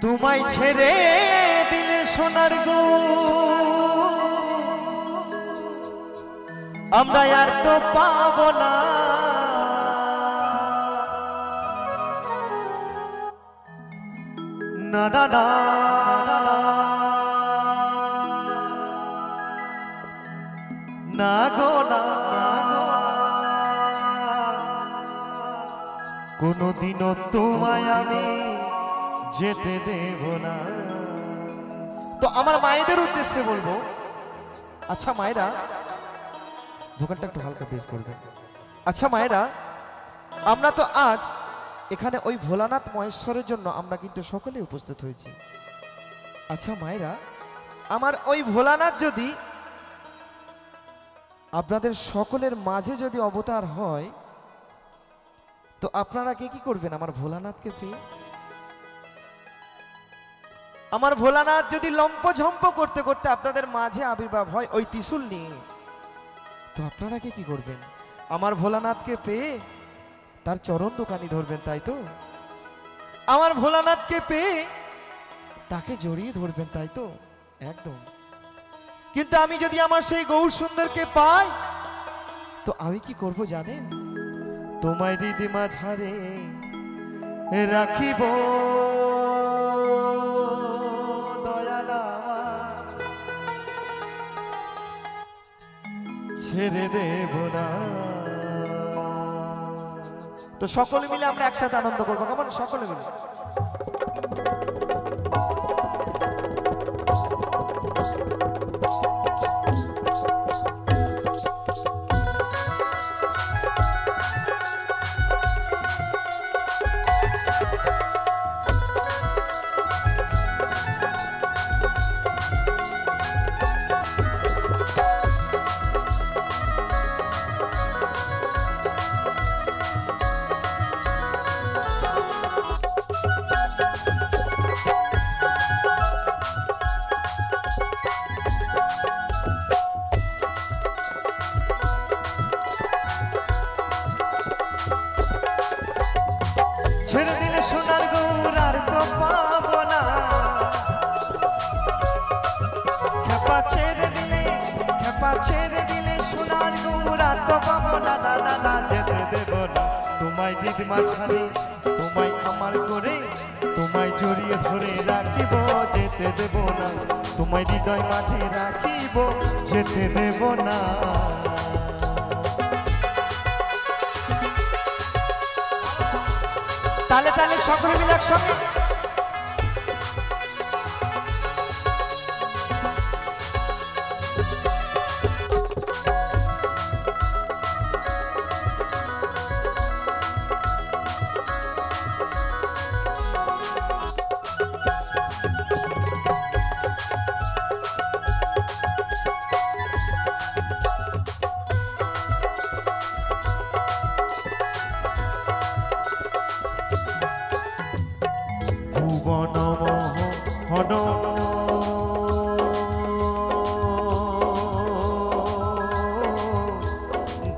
তোমায় ছেড়ে দিলে সোনার গো আমরা আর তো পাবো না, না না না না গো না, কোনদিনও তোমায় আমি যেতে দেব না। তো আমার মায়েদের উদ্দেশ্যে বলবো, আচ্ছা মায়েরা, দোকানটা একটু হালকা বেশ করবে। আচ্ছা মায়েরা, আমরা তো আজ এখানে ওই ভোলানাথ মহেশ্বরের জন্য আমরা কিন্তু সকলে উপস্থিত হয়েছি। আচ্ছা মায়েরা, আমার ওই ভোলানাথ যদি আপনাদের সকলের মাঝে যদি অবতার হয়, তো আপনারা কে কি করবেন আমার ভোলানাথকে পেয়ে? আমার ভোলানাথ যদি লম্পঝম্প করতে করতে আপনাদের মাঝে আবির্ভাব হয় ওই ত্রিশূল নিয়ে, তো আপনারা কে কি করবেন? আমার ভোলানাথকে পেয়ে তার চরণ দোকানি ধরবেন, তাই তো? আমার ভোলানাথকে পেয়ে তাকে জড়িয়ে ধরবেন, তাই তো? একদম। কিন্তু আমি যদি আমার সেই গৌর সুন্দরকে পাই, তো আমি কি করব জানেন? তোমায় হৃদয় মাঝারে রাখিব দয়ালা, ছেড়ে দেব না। তো সকলে মিলে আমরা একসাথে আনন্দ করবো, কেমন? সকলে মিলে ছেড়ে দিলে সোনার গৌর আর তো পাবো না, খেপা ছেড়ে দিলে সোনার গৌর আর তো পাবো না, না না না যেতে দেব না। তোমায় দিদি মাঝারে, তোমায় আমার করে, তোমায় জড়িয়ে ধরে রাখিব, যেতে দেব না। তোমায় হৃদয় মাঝে রাখিব, যেতে দেব না। তালে তালে সকলে মিলে একসঙ্গে ভুবনমোহন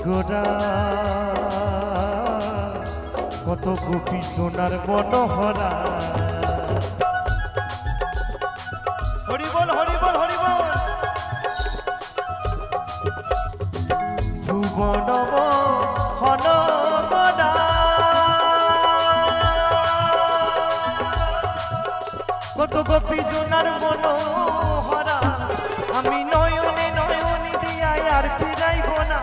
গোরা, কত গোপী সোনার মনোহরা। হরি বল হরি বল হরি বল। ভুবনমোহন গোরা, কত গোপী সোনার মনোহরা, আমি নয়নে নয়নে দিয়া আর ফিরাইব না,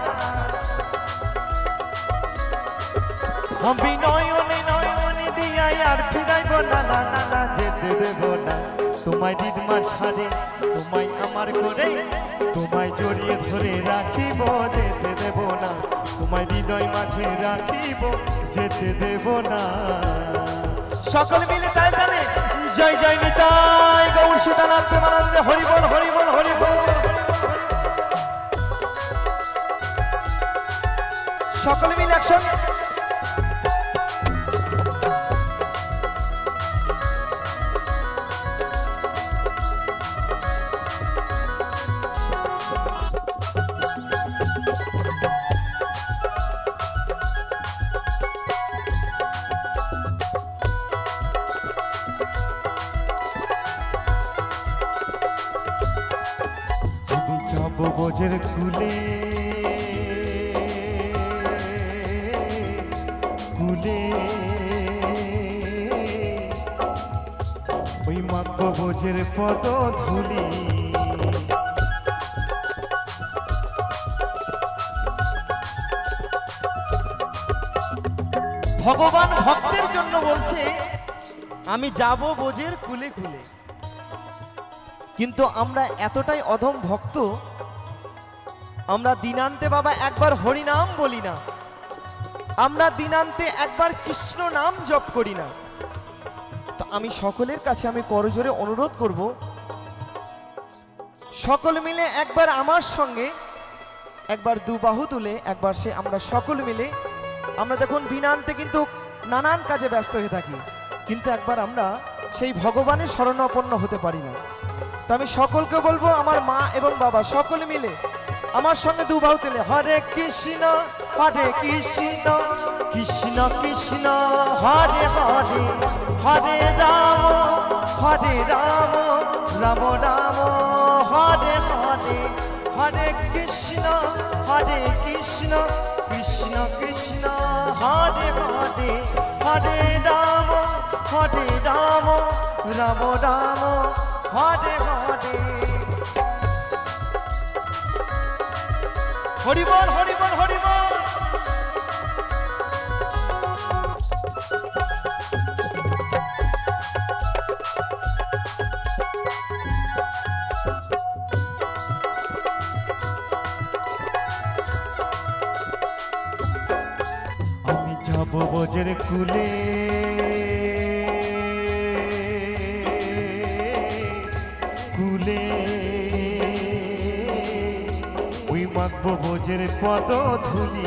আমি নয়নে নয়নে দিয়া আর ফিরাইব না, না না না যেতে দেব না। তোমায় হৃদয় মাঝারে, তোমায় আমার করে, তোমায় জড়িয়ে ধরে রাখিব, যেতে দেব না। তোমায় হৃদয় মাঝে রাখিব, যেতে দেব না। সকল মিলে তাই জানে জয় জয় নিতাই গৌর সীতানাথ প্রেমানন্দে, হরি বল হরি বল হরি বল। সকলে মিলে একসঙ্গে ভোজের কুলে কুলে ওই মাগো ভোজের পদ ধুলি। ভগবান ভক্তের জন্য বলছে আমি যাব ভোজের কুলে কুলে, কিন্তু আমরা এতটাই অধম ভক্ত, আমরা দিনান্তে বাবা একবার হরিনাম বলি না, আমরা দিনান্তে একবার কৃষ্ণ নাম জপ করি না। তো আমি সকলের কাছে আমি করজোরে অনুরোধ করব, সকল মিলে একবার আমার সঙ্গে একবার দুবাহু তুলে একবার সে আমরা সকল মিলে, আমরা দেখুন দিনান্তে কিন্তু নানান কাজে ব্যস্ত হয়ে থাকি, কিন্তু একবার আমরা সেই ভগবানের শরণাপন্ন হতে পারি না। তো আমি সকলকে বলবো আমার মা এবং বাবা সকলে মিলে আমার সঙ্গে দুবাহু তুলে হরে কৃষ্ণ কৃষ্ণ কৃষ্ণ হরে হরে, হরে রাম রাম রাম হরে হরে, হরে কৃষ্ণ কৃষ্ণ কৃষ্ণ হরে হরে, হরে রাম রাম রাম হরে হরে। হরি বল হরি বল হরি বল। আমি যাব ভোজের কুলে কুলে ওই মাগবো ভোজের পদ ধুলি।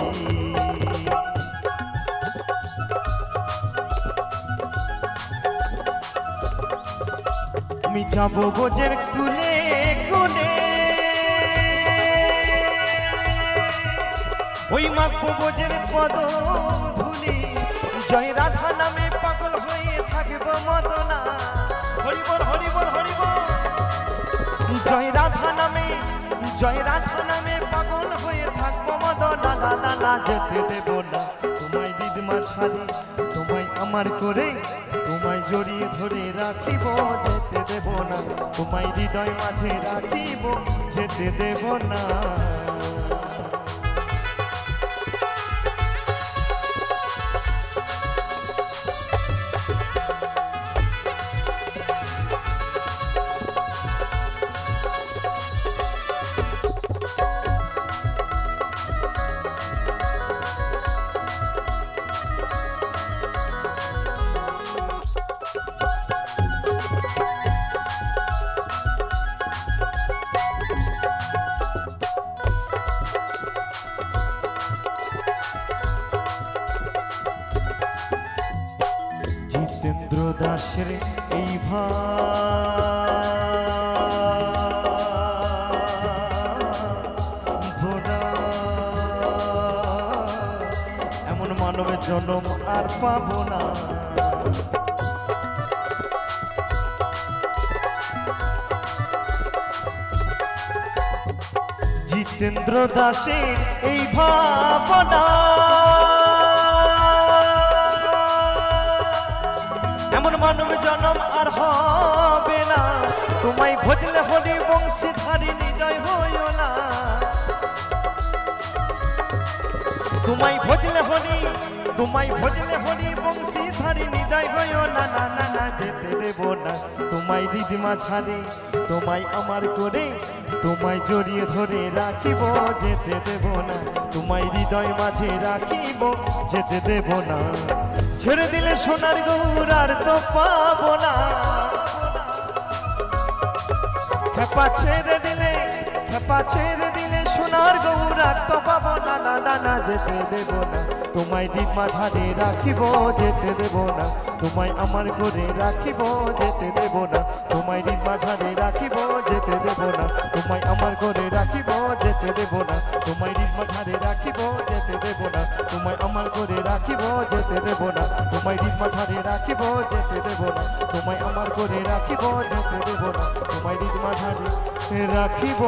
আমি যাব ভোজের কুলে কুলে ওই মাগবো ভোজের পদ ধুলি। জয় রাধা নামে পাগল হয়ে থাকব মদনা। হরি বল হরি বল হরি বল। জয় রাধা নামে পাগল হয়ে থাকবো মদনা। না না না যেতে দেব না তোমায় দিদমা ছাড়ি, তোমায় আমার করে তোমায় জড়িয়ে ধরে রাখিব। যেতে দেব না তোমায় হৃদয় মাঝে রাখিব, যেতে দেব না। জিতেন্দ্র দাসের এই ভাবনা এমন মানবে জন্ম আর পাবো না। জিতেন্দ্র দাসের এই ভাবনা এমন মানব জন্ম আর হবে না। তোমায় ভজলে হরি বংশী ধারি হৃদয় হইও না। তোমায় ভজলে হরি বংশী ধারি হৃদয় হইও না। না না না যেতে দেব না তোমায় দিদিমা ছাড়ে, তোমায় আমার করে তোমায় জড়িয়ে ধরে রাখিব। যেতে দেব না তোমায় হৃদয় মাঝে রাখিব, যেতে দেব না। ছেড়ে দিলে সোনার গৌর আর তো পাবো না। খেপা ছেড়ে দিলে সোনার গৌর আর তো পাবো না। না না না যেতে দেব না তোমায় দিদমা ছাড়ে রাখিব। যেতে দেব না তোমায় আমার করে রাখিব। যেতে দেব না তোমায় দিদমা ছাড়ে রাখিব। যেতে দেব না তোমায় আমার করে রাখিব। যেতে দেব না তোমায় দিদমা ছাড়ে রাখিব। যেতে দেব না তোমায় আমার করে রাখিব। যেতে দেব না তোমায় দিদমা ছাড়ে রাখিব। যেতে দেব না তোমায় আমার করে রাখিব। যেতে দেব না তোমায় দিদমা ছাড়ে রাখিব।